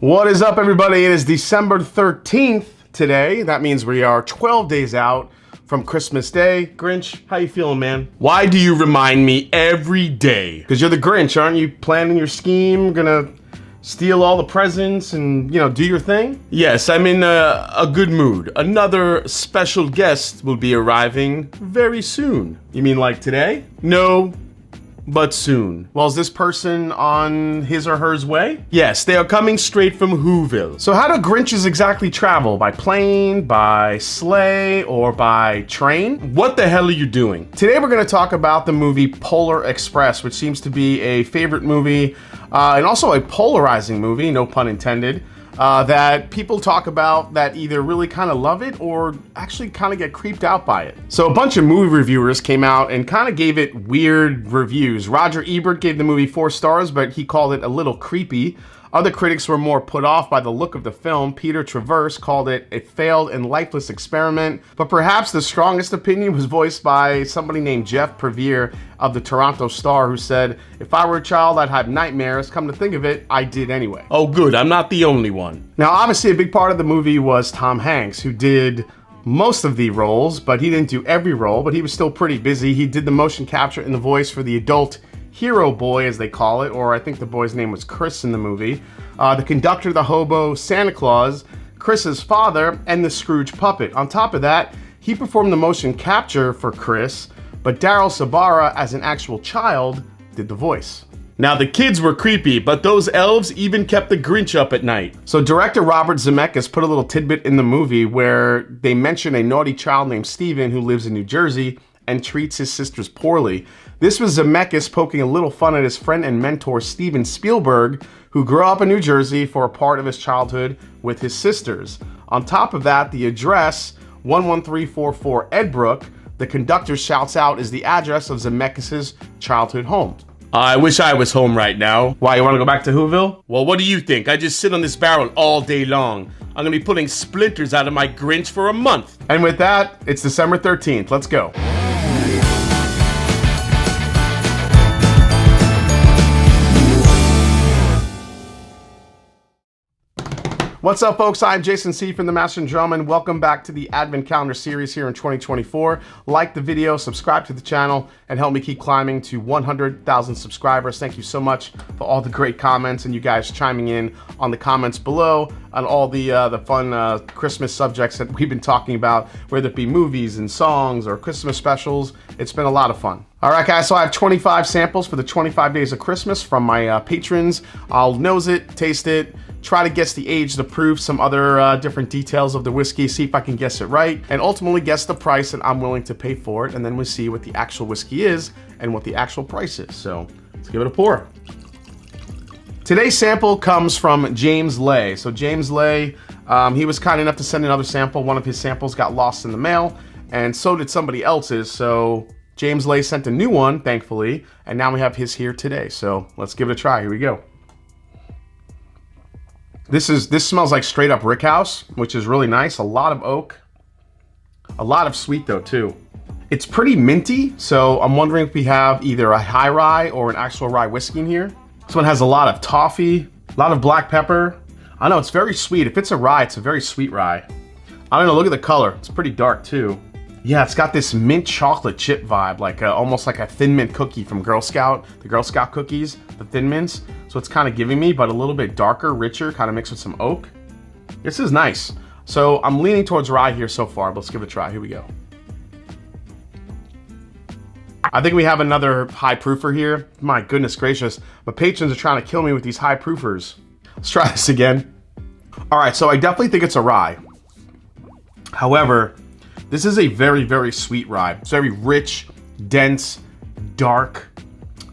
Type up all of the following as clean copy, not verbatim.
What is up, everybody? It is December 13th today. That means we are 12 days out from Christmas Day. Grinch, how you feeling, man? Why do you remind me every day? Because you're the Grinch, aren't you? Planning your scheme, gonna steal all the presents and, do your thing? Yes, I'm in a good mood. Another special guest will be arriving very soon. You mean like today? No, but soon. Well, is this person on his or hers way? Yes, they are coming straight from Whoville. So how do Grinches exactly travel? By plane, by sleigh, or by train? What the hell are you doing? Today we're gonna talk about the movie Polar Express, which seems to be a favorite movie, and also a polarizing movie, no pun intended, that people talk about that either really kind of love it or actually kind of get creeped out by it. So a bunch of movie reviewers came out and kind of gave it weird reviews. Roger Ebert gave the movie 4 stars, but he called it a little creepy. Other critics were more put off by the look of the film. Peter Travers called it a failed and lifeless experiment, but perhaps the strongest opinion was voiced by somebody named Jeff Previer of the Toronto Star, who said, "If I were a child, I'd have nightmares. Come to think of it, I did anyway." Oh good, I'm not the only one. Now obviously a big part of the movie was Tom Hanks, who did most of the roles, but he didn't do every role, but he was still pretty busy. He did the motion capture and the voice for the adult hero boy, as they call it, or I think the boy's name was Chris in the movie, the conductor, the hobo, Santa Claus, Chris's father, and the Scrooge puppet. On top of that, he performed the motion capture for Chris, but Daryl Sabara, as an actual child, did the voice. Now the kids were creepy, but those elves even kept the Grinch up at night. So director Robert Zemeckis put a little tidbit in the movie where they mention a naughty child named Steven who lives in New Jersey and treats his sisters poorly. This was Zemeckis poking a little fun at his friend and mentor Steven Spielberg, who grew up in New Jersey for a part of his childhood with his sisters. On top of that, the address, 11344 Edbrook, the conductor shouts out, is the address of Zemeckis' childhood home. I wish I was home right now. Why, you want to go back to Whoville? Well, what do you think? I just sit on this barrel all day long. I'm gonna be pulling splinters out of my Grinch for a month. And with that, it's December 13th. Let's go. What's up, folks? I'm Jason C. from themashanddrum, and welcome back to the Advent Calendar series here in 2024. Like the video, subscribe to the channel, and help me keep climbing to 100,000 subscribers. Thank you so much for all the great comments and you guys chiming in on the comments below on all the fun Christmas subjects that we've been talking about, whether it be movies and songs or Christmas specials. It's been a lot of fun. All right, guys, so I have 25 samples for the 25 days of Christmas from my patrons. I'll nose it, taste it, try to guess the age, the proof, some other different details of the whiskey, see if I can guess it right, and ultimately guess the price that I'm willing to pay for it, and then we'll see what the actual whiskey is and what the actual price is. So let's give it a pour. Today's sample comes from James Lay. So James Lay, he was kind enough to send another sample. One of his samples got lost in the mail, and so did somebody else's. So James Lay sent a new one, thankfully, and now we have his here today. So let's give it a try. Here we go. This smells like straight up rickhouse, which is really nice. A lot of oak, a lot of sweet though too. It's pretty minty, so I'm wondering if we have either a high rye or an actual rye whiskey in here. This one has a lot of toffee, a lot of black pepper. I know, it's very sweet. If it's a rye, it's a very sweet rye. I don't know, look at the color. It's pretty dark too. Yeah, it's got this mint chocolate chip vibe, like almost like a Thin Mint cookie from Girl Scout, the Girl Scout cookies, the Thin Mints. So it's kind of giving me, but a little bit darker, richer, kind of mixed with some oak. This is nice. So I'm leaning towards rye here so far, but let's give it a try. Here we go. I think we have another high proofer here. My goodness gracious, my patrons are trying to kill me with these high proofers. Let's try this again. All right, so I definitely think it's a rye. However, this is a very, very sweet rye. It's very rich, dense, dark,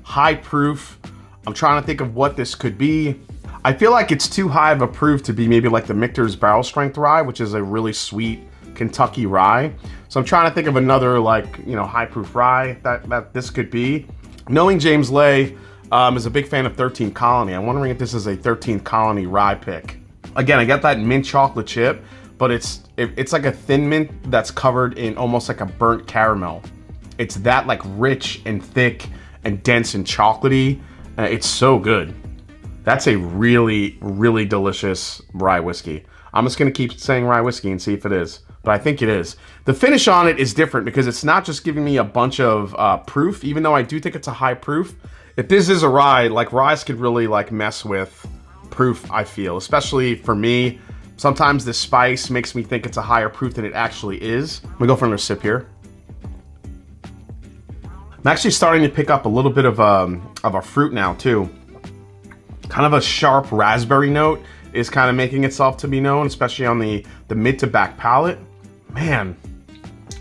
high proof. I'm trying to think of what this could be. I feel like it's too high of a proof to be maybe like the Michter's Barrel Strength Rye, which is a really sweet Kentucky rye. So I'm trying to think of another high proof rye that this could be. Knowing James Lay is a big fan of 13th Colony, I'm wondering if this is a 13th Colony rye pick. Again, I got that mint chocolate chip, but it's like a Thin Mint that's covered in almost like a burnt caramel. It's that like rich and thick and dense and chocolatey. It's so good. That's a really, really delicious rye whiskey. I'm just gonna keep saying rye whiskey and see if it is, but I think it is. The finish on it is different because it's not just giving me a bunch of proof, even though I do think it's a high proof. If this is a rye, like ryes could really like mess with proof, I feel, especially for me. Sometimes the spice makes me think it's a higher proof than it actually is. I'm gonna go for another sip here. I'm actually starting to pick up a little bit of a fruit now too. Kind of a sharp raspberry note is kind of making itself to be known, especially on the mid to back palate. Man,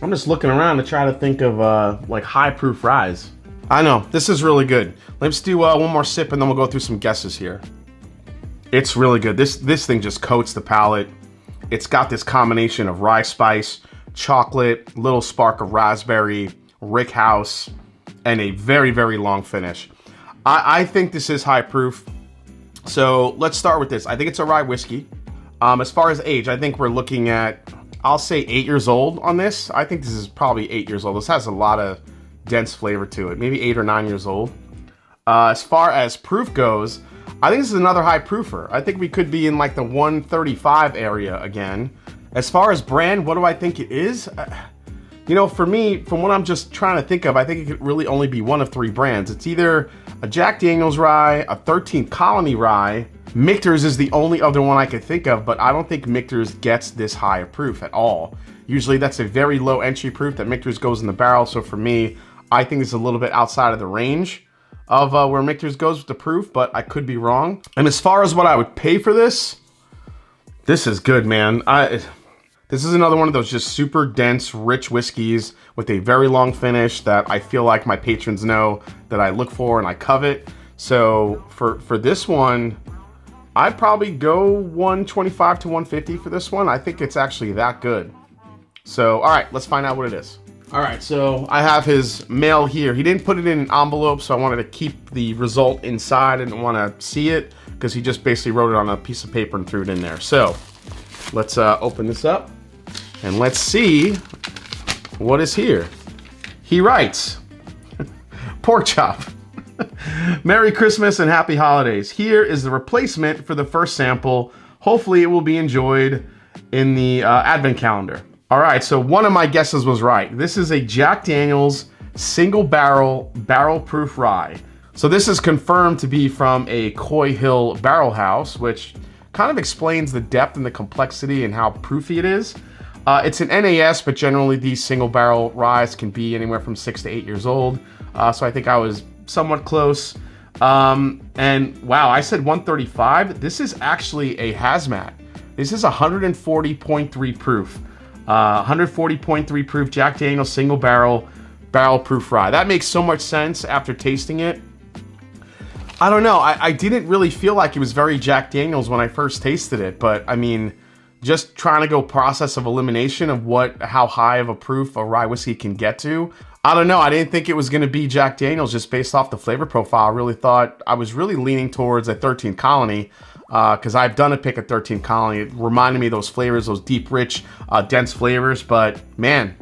I'm just looking around to try to think of like high proof ryes. I know, this is really good. Let's do one more sip and then we'll go through some guesses here. It's really good. This thing just coats the palate. It's got this combination of rye spice, chocolate, little spark of raspberry, rick house, and a very, very long finish. I think this is high proof. So let's start with this. I think it's a rye whiskey. As far as age, I think we're looking at, I'll say 8 years old on this. I think this is probably 8 years old. This has a lot of dense flavor to it, maybe 8 or 9 years old. As far as proof goes, I think this is another high proofer. I think we could be in like the 135 area again. As far as brand, what do I think it is? You know, for me, from what I'm just trying to think of, I think it could really only be one of 3 brands. It's either a Jack Daniel's rye, a 13th Colony rye. Michter's is the only other one I could think of, but I don't think Michter's gets this high of proof at all. Usually that's a very low entry proof that Michter's goes in the barrel. So for me, I think it's a little bit outside of the range of where Michter's goes with the proof, but I could be wrong. And as far as what I would pay for this is good, man. This is another one of those just super dense, rich whiskeys with a very long finish that I feel like my patrons know that I look for and I covet. So for this one, I'd probably go 125 to 150 for this one. I think it's actually that good. So, all right, let's find out what it is. All right, so I have his mail here. He didn't put it in an envelope, so I wanted to keep the result inside. I didn't want to see it because he just basically wrote it on a piece of paper and threw it in there. So let's open this up. And let's see what is here. He writes, pork chop. Merry Christmas and happy holidays. Here is the replacement for the first sample. Hopefully it will be enjoyed in the advent calendar. All right, so one of my guesses was right. This is a Jack Daniel's single barrel proof rye. So this is confirmed to be from a Coy Hill barrel house, which kind of explains the depth and the complexity and how proofy it is. It's an NAS, but generally these single barrel ryes can be anywhere from 6 to 8 years old. So I think I was somewhat close. And wow, I said 135. This is actually a hazmat. This is 140.3 proof. 140.3 proof Jack Daniel's single barrel proof rye. That makes so much sense after tasting it. I don't know. I didn't really feel like it was very Jack Daniel's when I first tasted it, but I mean, just trying to go process of elimination of how high of a proof a rye whiskey can get to. I don't know. I didn't think it was going to be Jack Daniel's just based off the flavor profile. I really thought I was really leaning towards a 13th Colony because I've done a pick at 13th Colony. It reminded me of those flavors, those deep, rich, dense flavors. But man,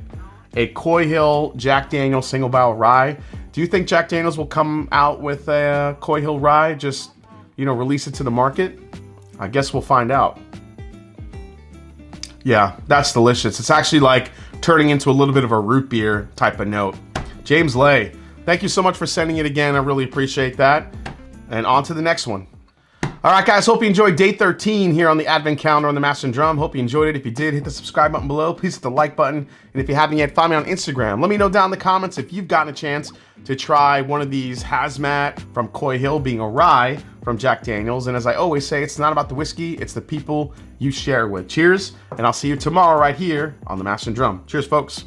a Coy Hill Jack Daniel's single barrel rye. Do you think Jack Daniel's will come out with a Coy Hill rye? Just, you know, release it to the market? I guess we'll find out. Yeah, that's delicious. It's actually like turning into a little bit of a root beer type of note. James Lay, thank you so much for sending it again. I really appreciate that. And on to the next one. All right, guys, hope you enjoyed day 13 here on the Advent Calendar on the Master and Drum. Hope you enjoyed it. If you did, hit the subscribe button below. Please hit the like button. And if you haven't yet, find me on Instagram. Let me know down in the comments if you've gotten a chance to try one of these hazmat from Coy Hill being a rye from Jack Daniel's. And as I always say, it's not about the whiskey, it's the people you share with. Cheers, and I'll see you tomorrow right here on the Master and Drum. Cheers, folks.